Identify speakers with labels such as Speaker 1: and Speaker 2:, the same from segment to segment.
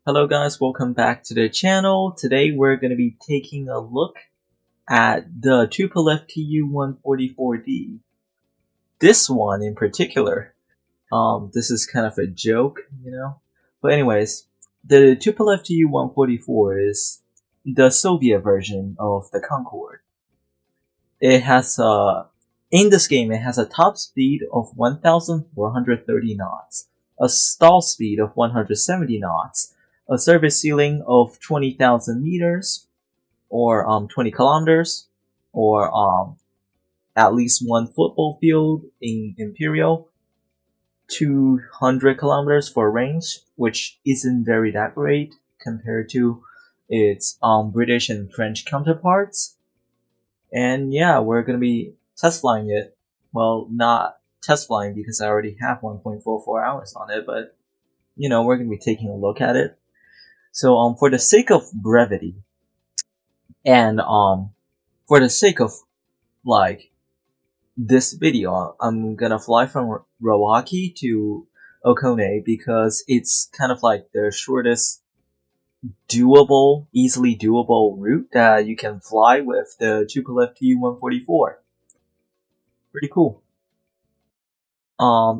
Speaker 1: Hello guys, welcome back to the channel. Today we're going to be taking a look at the Tupolev TU-144D. This one in particular, this is kind of a joke, But anyways, the Tupolev TU-144 is the Soviet version of the Concorde. It has in this game it has a top speed of 1,430 knots, a stall speed of 170 knots, a service ceiling of 20,000 meters, or 20 kilometers, or at least one football field in Imperial, 200 kilometers for range, which isn't very that great compared to its British and French counterparts. And yeah, we're gonna be test flying it. Well, not test flying because I already have 1.44 hours on it, but we're gonna be taking a look at it. So for the sake of brevity, and for the sake of like this video, I'm gonna fly from Rawaki to Okone because it's kind of like the shortest easily doable route that you can fly with the Tupolev Tu-144. Pretty cool.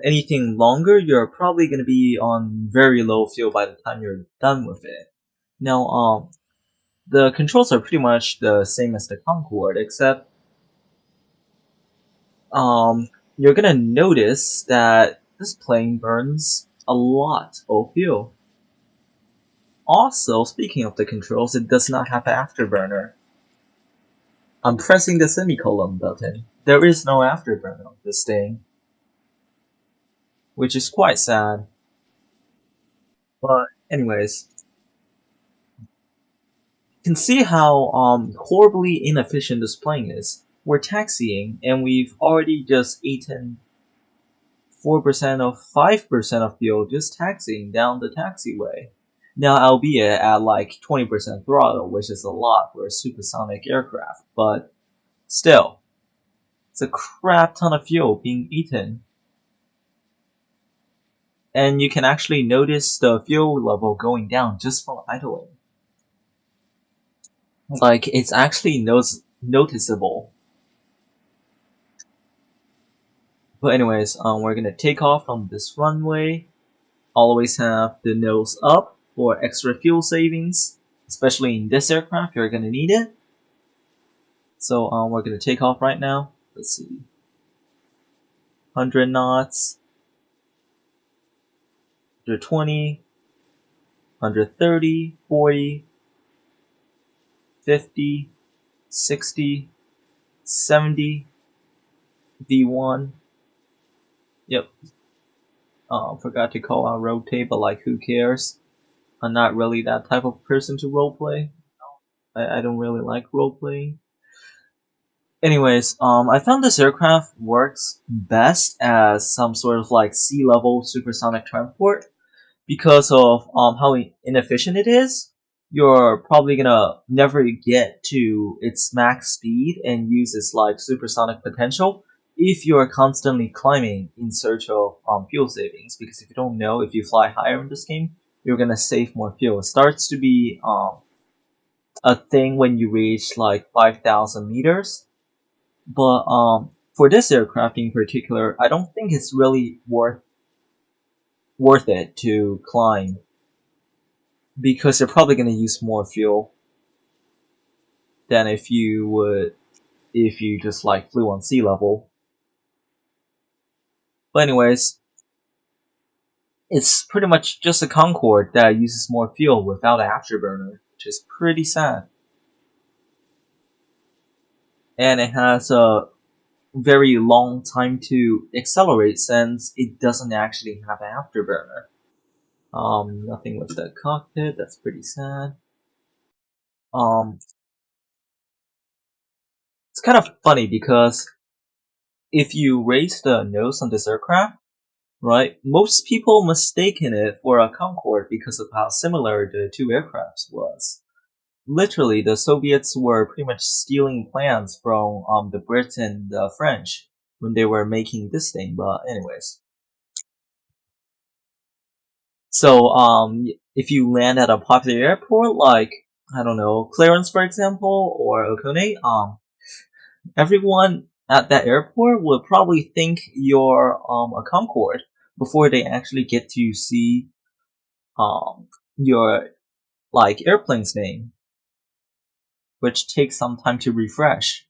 Speaker 1: Anything longer, you're probably gonna be on very low fuel by the time you're done with it. Now, the controls are pretty much the same as the Concorde, except you're gonna notice that this plane burns a lot of fuel. Also, speaking of the controls, it does not have an afterburner. I'm pressing the semicolon button. There is no afterburner on this thing, which is quite sad. But anyways, you can see how horribly inefficient this plane is. We're taxiing, and we've already just eaten 4% of 5% of fuel just taxiing down the taxiway. Now, albeit at like 20% throttle, which is a lot for a supersonic aircraft, but still, it's a crap ton of fuel being eaten. And you can actually notice the fuel level going down just from idling. Like, it's actually noticeable. But anyways, we're gonna take off from this runway. Always have the nose up for extra fuel savings, especially in this aircraft, you're gonna need it. So we're gonna take off right now. Let's see, 100 knots, 120, 130, 40, 50, 60, 70, V1. Yep. Forgot to call out rotate, but like, who cares? I'm not really that type of person to roleplay. I don't really like roleplaying. Anyways, I found this aircraft works best as some sort of like sea-level supersonic transport because of how inefficient it is. You're probably gonna never get to its max speed and use its like supersonic potential if you're constantly climbing in search of fuel savings. Because if you don't know, if you fly higher in this game, you're gonna save more fuel. It starts to be a thing when you reach like 5,000 meters. But for this aircraft in particular, I don't think it's really worth it to climb, because you're probably going to use more fuel than if you just like flew on sea level. But anyways, it's pretty much just a Concorde that uses more fuel without an afterburner, which is pretty sad. And it has a very long time to accelerate since it doesn't actually have an afterburner. Nothing with the cockpit, that's pretty sad. It's kind of funny because if you raise the nose on this aircraft, right, most people mistaken it for a Concorde because of how similar the two aircrafts was. Literally, the Soviets were pretty much stealing plans from the Brits and the French when they were making this thing. But anyways, so if you land at a popular airport like, I don't know, Clarence for example, or Okone, everyone at that airport would probably think you're a Concorde before they actually get to see your like airplane's name, which takes some time to refresh.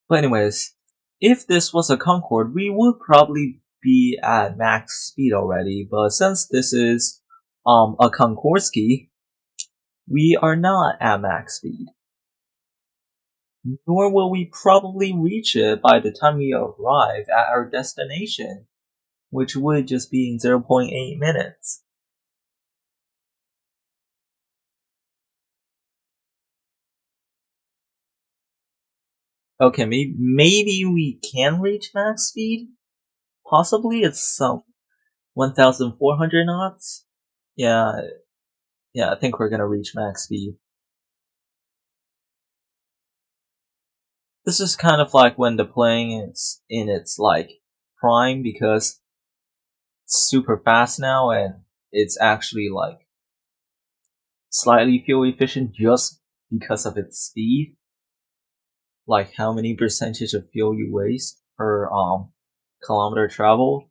Speaker 1: But anyways, if this was a Concorde, we would probably be at max speed already, but since this is a Concordeski, we are not at max speed. Nor will we probably reach it by the time we arrive at our destination, which would just be in 0.8 minutes. Okay, maybe we can reach max speed? Possibly, it's some 1,400 knots? Yeah, I think we're gonna reach max speed. This is kind of like when the plane is in its like prime because it's super fast now and it's actually like slightly fuel efficient just because of its speed. Like how many percentage of fuel you waste per kilometer traveled.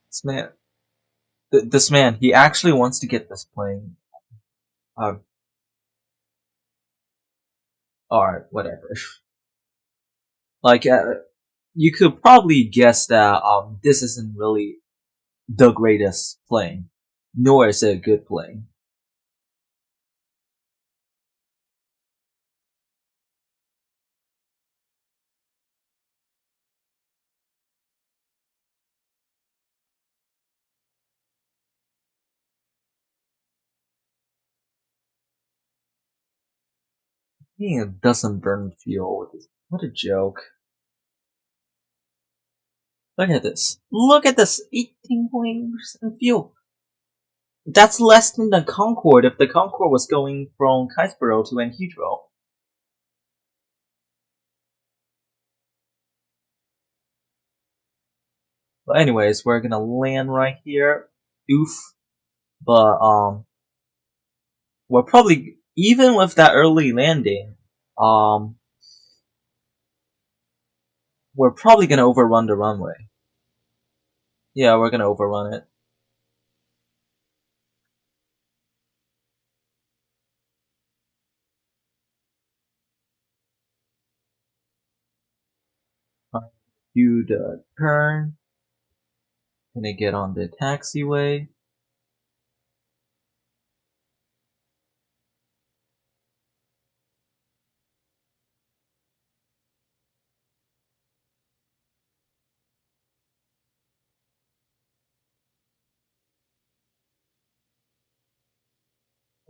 Speaker 1: This man, this man, he actually wants to get this plane. Uh, Alright, whatever. Like, you could probably guess that this isn't really the greatest plane, nor is it a good plane. It doesn't burn fuel. What a joke. Look at this. Look at this. 18% fuel. That's less than the Concorde if the Concorde was going from Kaisborough to Heathrow. But anyways, we're gonna land right here. Oof. But we're probably, even with that early landing, we're probably gonna overrun the runway. Yeah, we're gonna overrun it. Do the turn. Gonna get on the taxiway.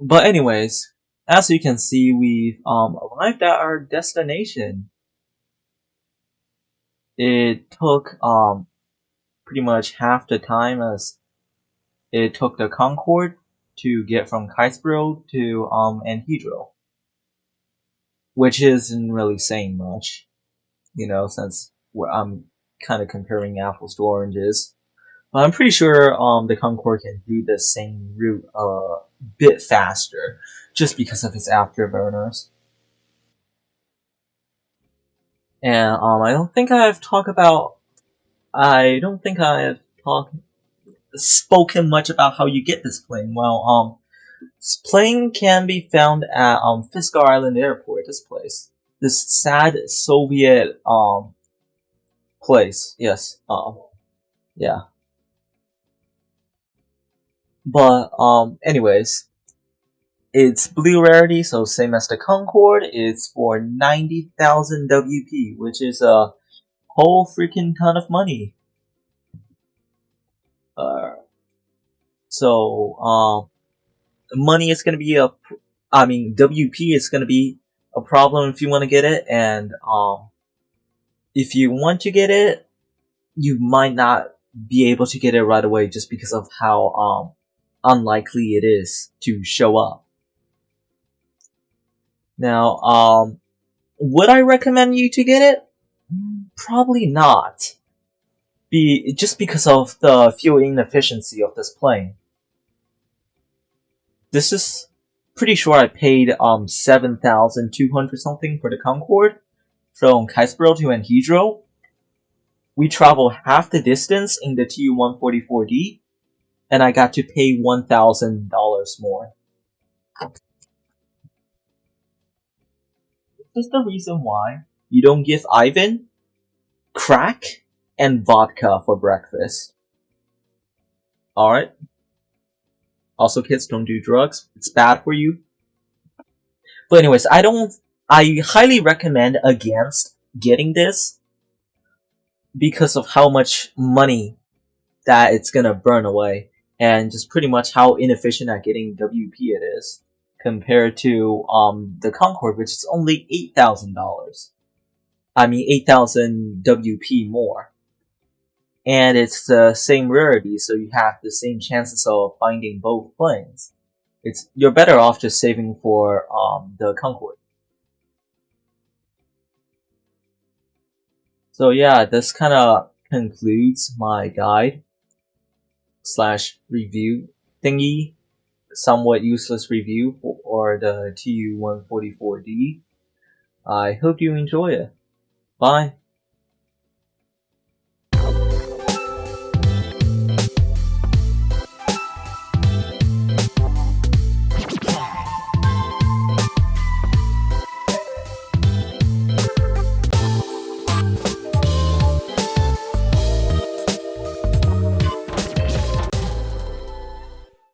Speaker 1: But anyways, as you can see, we've arrived at our destination. It took pretty much half the time as it took the Concorde to get from Kaisborough to Heathrow, which isn't really saying much, you know, since I'm kind of comparing apples to oranges. But I'm pretty sure the Concorde can do the same route a bit faster, just because of its afterburners. And I don't think I've spoken much about how you get this plane. Well, this plane can be found at Fiskar Island Airport. This sad Soviet place. Yes. Yeah. But anyways, it's blue rarity, so same as the Concorde. It's for 90,000 WP, which is a whole freaking ton of money. Uh, so money is gonna be WP is gonna be a problem if you want to get it, and if you want to get it, you might not be able to get it right away just because of how unlikely it is to show up. Now, would I recommend you to get it? Probably not. Just because of the fuel inefficiency of this plane. This is pretty sure I paid 7,200 something for the Concorde from Kaisbro to Anhydro. We traveled half the distance in the TU-144D, and I got to pay $1,000 more. This is the reason why you don't give Ivan crack and vodka for breakfast. Alright? Also, kids, don't do drugs. It's bad for you. But anyways, I highly recommend against getting this because of how much money that it's gonna burn away, and just pretty much how inefficient at getting WP it is compared to the Concorde, which is only $8,000. I mean 8,000 WP more. And it's the same rarity, so you have the same chances of finding both planes. You're better off just saving for the Concorde. So yeah, this kind of concludes my guide / review thingy, somewhat useless review for the TU-144D. I hope you enjoy it. Bye.